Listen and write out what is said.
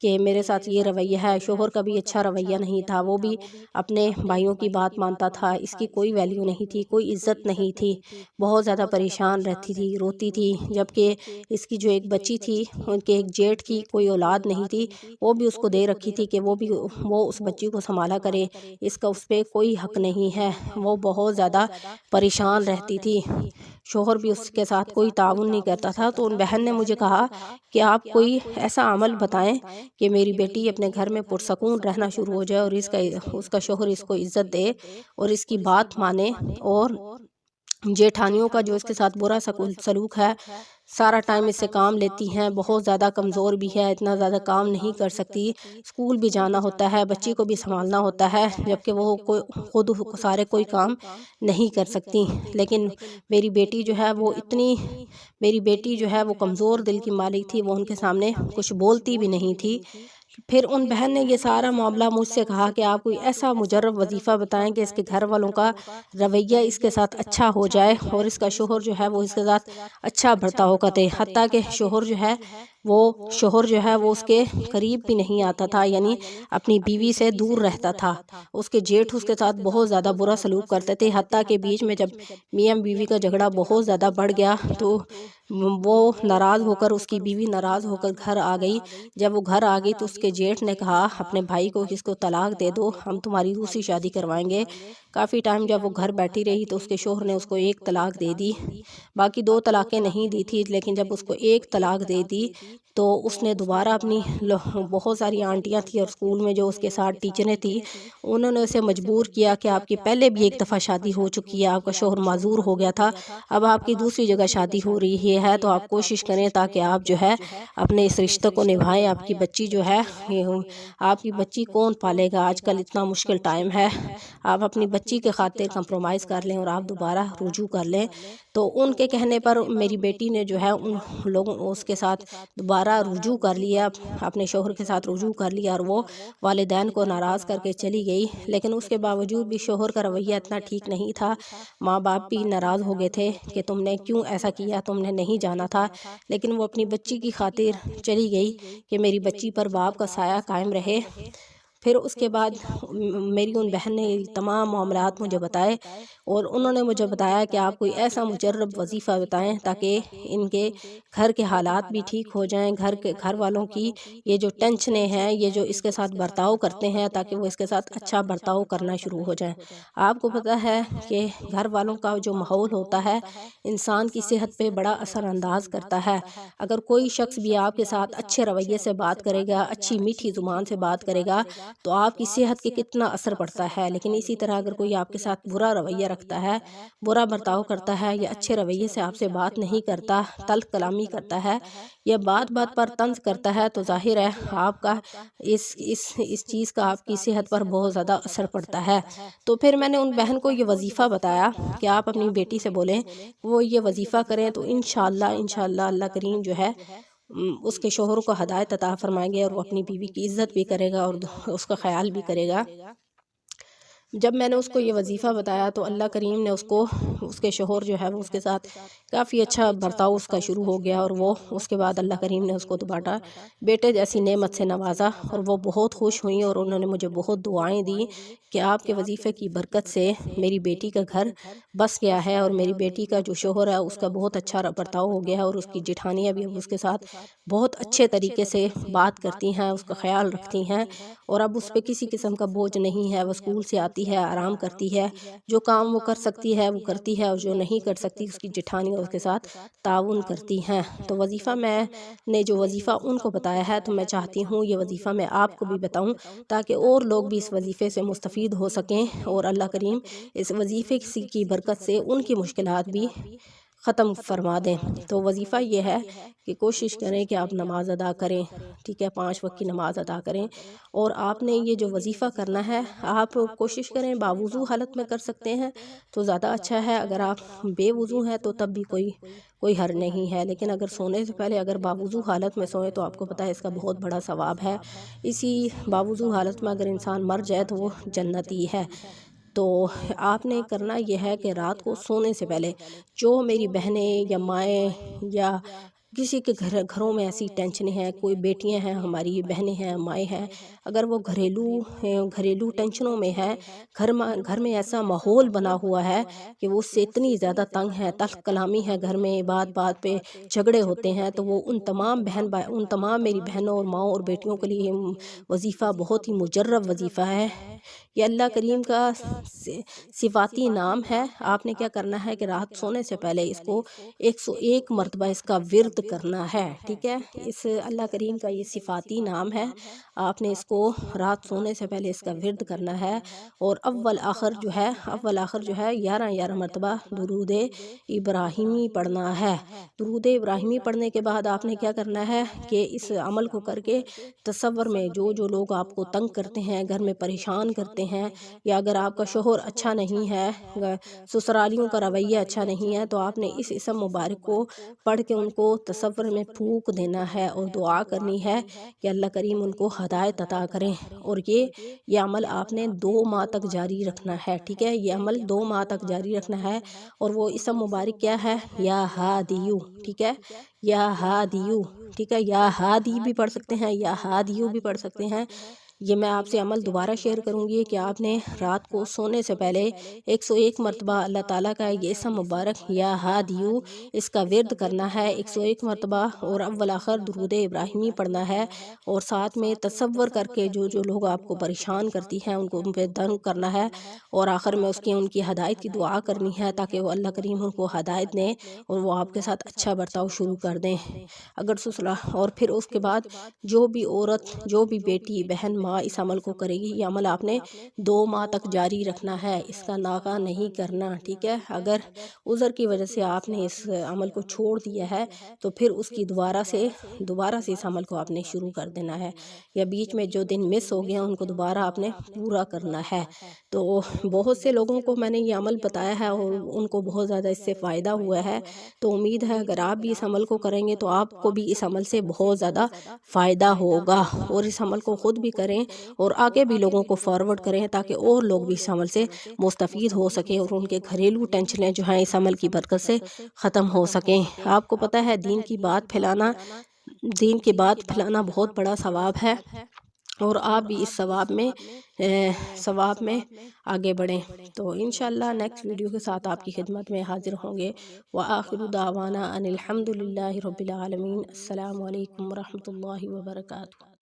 کہ میرے ساتھ یہ رویہ ہے۔ شوہر کا بھی اچھا رویہ نہیں تھا، وہ بھی اپنے بھائیوں کی بات مانتا تھا، اس کی کوئی ویلیو نہیں تھی، کوئی عزت نہیں تھی، بہت زیادہ پریشان رہتی تھی، روتی تھی۔ جبکہ اس کی جو ایک بچی تھی، ان کے ایک جیٹھ کی کوئی اولاد نہیں تھی، وہ بھی اس کو دے رکھی تھی کہ وہ اس بچی کو سنبھالا کرے، اس کا اس پہ کوئی حق نہیں ہے۔ وہ بہت زیادہ پریشان رہتی تھی، شوہر بھی اس کے ساتھ کوئی تعاون نہیں کرتا تھا۔ تو ان بہن نے مجھے کہا کہ آپ کوئی ایسا عمل بتائیں کہ میری بیٹی اپنے گھر میں پرسکون رہنا شروع ہو جائے، اور اس کا شوہر اس کو عزت دے اور اس کی بات مانے، اور جیٹھانیوں کا جو اس کے ساتھ برا سلوک ہے، سارا ٹائم اس سے کام لیتی ہیں، بہت زیادہ کمزور بھی ہے، اتنا زیادہ کام نہیں کر سکتی، اسکول بھی جانا ہوتا ہے، بچی کو بھی سنبھالنا ہوتا ہے، جبکہ وہ خود سارے کوئی کام نہیں کر سکتی۔ لیکن میری بیٹی جو ہے وہ کمزور دل کی مالک تھی، وہ ان کے سامنے کچھ بولتی بھی نہیں تھی۔ پھر ان بہن نے یہ سارا معاملہ مجھ سے کہا کہ آپ کوئی ایسا مجرب وظیفہ بتائیں کہ اس کے گھر والوں کا رویہ اس کے ساتھ اچھا ہو جائے، اور اس کا شوہر جو ہے وہ اس کے ساتھ اچھا برتاؤ کرتے، حتیٰ کہ شوہر جو ہے وہ اس کے قریب بھی نہیں آتا تھا، یعنی اپنی بیوی سے دور رہتا تھا۔ اس کے جیٹھ اس کے ساتھ بہت زیادہ برا سلوک کرتے تھے، حتیٰ کہ بیچ میں جب میاں بیوی کا جھگڑا بہت زیادہ بڑھ گیا تو وہ ناراض ہو کر، اس کی بیوی ناراض ہو کر گھر آ گئی۔ جب وہ گھر آ گئی تو اس کے جیٹھ نے کہا اپنے بھائی کو کہ اس کو طلاق دے دو، ہم تمہاری دوسری شادی کروائیں گے۔ کافی ٹائم جب وہ گھر بیٹھی رہی تو اس کے شوہر نے اس کو ایک طلاق دے دی، باقی 2 طلاقیں نہیں دی تھی، لیکن جب اس کو ایک طلاق دے دی تو اس نے دوبارہ اپنی بہت ساری آنٹیاں تھیں اور اسکول میں جو اس کے ساتھ ٹیچریں تھیں، انہوں نے اسے مجبور کیا کہ آپ کی پہلے بھی ایک دفعہ شادی ہو چکی ہے، آپ کا شوہر معذور ہو گیا تھا، اب آپ کی دوسری جگہ شادی ہو رہی ہے، تو آپ کوشش کریں تاکہ آپ جو ہے اپنے اس رشتے کو نبھائیں۔ آپ کی بچی جو ہے، آپ کی بچی کون پالے گا، آج کل اتنا مشکل ٹائم ہے، آپ اپنی بچی کے خاطر کمپرومائز کر لیں اور آپ دوبارہ رجوع کر لیں۔ تو ان کے کہنے پر میری بیٹی نے جو ہے اس کے ساتھ دوبارہ رجوع کر لیا، اپنے شوہر کے ساتھ رجوع کر لیا، اور وہ والدین کو ناراض کر کے چلی گئی۔ لیکن اس کے باوجود بھی شوہر کا رویہ اتنا ٹھیک نہیں تھا، ماں باپ بھی ناراض ہو گئے تھے کہ تم نے کیوں ایسا کیا، تم نے نہیں جانا تھا، لیکن وہ اپنی بچی کی خاطر چلی گئی کہ میری بچی پر باپ کا سایہ قائم رہے۔ پھر اس کے بعد میری ان بہن نے تمام معاملات مجھے بتائے، اور انہوں نے مجھے بتایا کہ آپ کوئی ایسا مجرب وظیفہ بتائیں تاکہ ان کے گھر کے حالات بھی ٹھیک ہو جائیں، گھر والوں کی یہ جو ٹینشنیں ہیں، یہ جو اس کے ساتھ برتاؤ کرتے ہیں، تاکہ وہ اس کے ساتھ اچھا برتاؤ کرنا شروع ہو جائیں۔ آپ کو پتہ ہے کہ گھر والوں کا جو ماحول ہوتا ہے انسان کی صحت پہ بڑا اثر انداز کرتا ہے۔ اگر کوئی شخص بھی آپ کے ساتھ اچھے رویے سے بات کرے گا، اچھی میٹھی زبان سے بات کرے گا، تو آپ کی صحت کے کتنا اثر پڑتا ہے، لیکن اسی طرح اگر کوئی آپ کے ساتھ برا رویہ رکھتا ہے، برا برتاؤ کرتا ہے، یا اچھے رویے سے آپ سے بات نہیں کرتا، تلخ کلامی کرتا ہے، یا بات بات پر طنز کرتا ہے، تو ظاہر ہے آپ کا اس چیز کا آپ کی صحت پر بہت زیادہ اثر پڑتا ہے۔ تو پھر میں نے ان بہن کو یہ وظیفہ بتایا کہ آپ اپنی بیٹی سے بولیں وہ یہ وظیفہ کریں، تو انشاءاللہ اللہ کریم جو ہے اس کے شوہر کو ہدایت عطا فرمائیں گے، اور وہ اپنی بیوی کی عزت بھی کرے گا اور اس کا خیال بھی کرے گا۔ جب میں نے اس کو یہ وظیفہ بتایا تو اللہ کریم نے اس کے شوہر جو ہے وہ اس کے ساتھ کافی اچھا برتاؤ اس کا شروع ہو گیا، اور وہ اس کے بعد اللہ کریم نے اس کو دوبارہ بیٹے جیسی نعمت سے نوازا، اور وہ بہت خوش ہوئیں، اور انہوں نے مجھے بہت دعائیں دی کہ آپ کے وظیفے کی برکت سے میری بیٹی کا گھر بس گیا ہے، اور میری بیٹی کا جو شوہر ہے اس کا بہت اچھا برتاؤ ہو گیا ہے، اور اس کی جٹھانیاں بھی اب اس کے ساتھ بہت اچھے طریقے سے بات کرتی ہیں، اس کا خیال رکھتی ہیں، اور اب اس پہ کسی قسم کا بوجھ نہیں ہے۔ وہ اسکول سے آتی ہے، آرام کرتی ہے، جو کام وہ کر سکتی ہے وہ کرتی ہے، اور جو نہیں کر سکتی اس کی جٹھانیاں اس کے ساتھ تعاون کرتی ہیں۔ تو میں نے جو وظیفہ ان کو بتایا ہے، تو میں چاہتی ہوں یہ وظیفہ میں آپ کو بھی بتاؤں تاکہ اور لوگ بھی اس وظیفے سے مستفید ہو سکیں، اور اللہ کریم اس وظیفے کی برکت سے ان کی مشکلات بھی ختم فرما دیں۔ تو وظیفہ یہ ہے کہ کوشش کریں کہ آپ نماز ادا کریں، ٹھیک ہے، 5 وقت کی نماز ادا کریں، اور آپ نے یہ جو وظیفہ کرنا ہے آپ کوشش کریں باوضو حالت میں کر سکتے ہیں تو زیادہ اچھا ہے، اگر آپ بے وضو ہیں تو تب بھی کوئی حرج نہیں ہے، لیکن اگر سونے سے پہلے اگر باوضو حالت میں سوئیں تو آپ کو پتہ ہے اس کا بہت بڑا ثواب ہے۔ اسی باوضو حالت میں اگر انسان مر جائے تو وہ جنتی ہے۔ تو آپ نے کرنا یہ ہے کہ رات کو سونے سے پہلے جو میری بہنیں یا مائیں یا کسی کے گھروں میں ایسی ٹینشنیں ہیں، کوئی بیٹیاں ہیں ہماری، بہنیں ہیں، مائیں ہیں، اگر وہ گھریلو ٹینشنوں میں ہے، گھر میں ایسا ماحول بنا ہوا ہے کہ وہ اس سے اتنی زیادہ تنگ ہے، تلخ کلامی ہے، گھر میں بات بات پہ جھگڑے ہوتے ہیں، تو وہ ان تمام میری بہنوں اور ماؤں اور بیٹیوں کے لیے وظیفہ بہت ہی مجرب وظیفہ ہے۔ یہ اللہ کریم کا صفاتی نام ہے۔ آپ نے کیا کرنا ہے کہ رات سونے سے پہلے اس کو 101 مرتبہ اس کا ورد کرنا ہے، ٹھیک ہے۔ اس اللہ کریم کا یہ صفاتی نام ہے، آپ نے اس کو رات سونے سے پہلے اس کا ورد کرنا ہے، اور اول آخر جو ہے 11 مرتبہ درود ابراہیمی پڑھنا ہے۔ درود ابراہیمی پڑھنے کے بعد آپ نے کیا کرنا ہے کہ اس عمل کو کر کے تصور میں جو لوگ آپ کو تنگ کرتے ہیں، گھر میں پریشان کرتے ہیں، یا اگر آپ کا شوہر اچھا نہیں ہے، سسرالیوں کا رویہ اچھا نہیں ہے، تو آپ نے اس اسم مبارک کو پڑھ کے ان کو تصور میں پھونک دینا ہے اور دعا کرنی ہے کہ اللہ کریم ان کو ہدایت عطا کریں۔ اور یہ عمل آپ نے 2 ماہ تک جاری رکھنا ہے، ٹھیک ہے۔ یہ عمل 2 ماہ تک جاری رکھنا ہے، اور وہ اسم مبارک کیا ہے؟ یا ہادیو، ٹھیک ہے، یا ہادیو، ٹھیک ہے۔ یا ہادی بھی پڑھ سکتے ہیں، یا ہادیو بھی پڑھ سکتے ہیں۔ یہ میں آپ سے عمل دوبارہ شیئر کروں گی کہ آپ نے رات کو سونے سے پہلے 101 مرتبہ اللہ تعالیٰ کا یہ اسم مبارک یا ہادیو اس کا ورد کرنا ہے 101 مرتبہ، اور اول آخر درود ابراہیمی پڑھنا ہے، اور ساتھ میں تصور کر کے جو لوگ آپ کو پریشان کرتی ہیں ان کو ان پہ دم کرنا ہے، اور آخر میں ان کی ہدایت کی دعا کرنی ہے تاکہ وہ اللہ کریم ان کو ہدایت دیں اور وہ آپ کے ساتھ اچھا برتاؤ شروع کر دیں۔ اور پھر اس کے بعد جو بھی عورت، جو بھی بیٹی، بہن، ماں اس عمل کو کرے گی، یہ عمل آپ نے 2 ماہ تک جاری رکھنا ہے، اس کا ناغہ نہیں کرنا، ٹھیک ہے۔ اگر عذر کی وجہ سے آپ نے اس عمل کو چھوڑ دیا ہے تو پھر اس کی دوبارہ سے اس عمل کو آپ نے شروع کر دینا ہے، یا بیچ میں جو دن مس ہو گیا ان کو دوبارہ آپ نے پورا کرنا ہے۔ تو بہت سے لوگوں کو میں نے یہ عمل بتایا ہے اور ان کو بہت زیادہ اس سے فائدہ ہوا ہے، تو امید ہے اگر آپ بھی اس عمل کو کریں گے تو آپ کو بھی اس عمل سے بہت زیادہ فائدہ ہوگا، اور اس عمل کو خود بھی کریں اور آگے بھی لوگوں کو فارورڈ کریں تاکہ اور لوگ بھی اس عمل سے مستفید ہو سکیں اور ان کے گھریلو ٹینشنیں جو ہیں اس عمل کی برکت سے ختم ہو سکیں۔ آپ کو پتہ ہے دین کی بات پھیلانا بہت بڑا ثواب ہے، اور آپ بھی اس ثواب میں آگے بڑھیں۔ تو انشاءاللہ نیکسٹ ویڈیو کے ساتھ آپ کی خدمت میں حاضر ہوں گے۔ وآخر دعوانا ان الحمد للہ رب العالمین۔ السلام علیکم ورحمۃ اللہ وبرکاتہ۔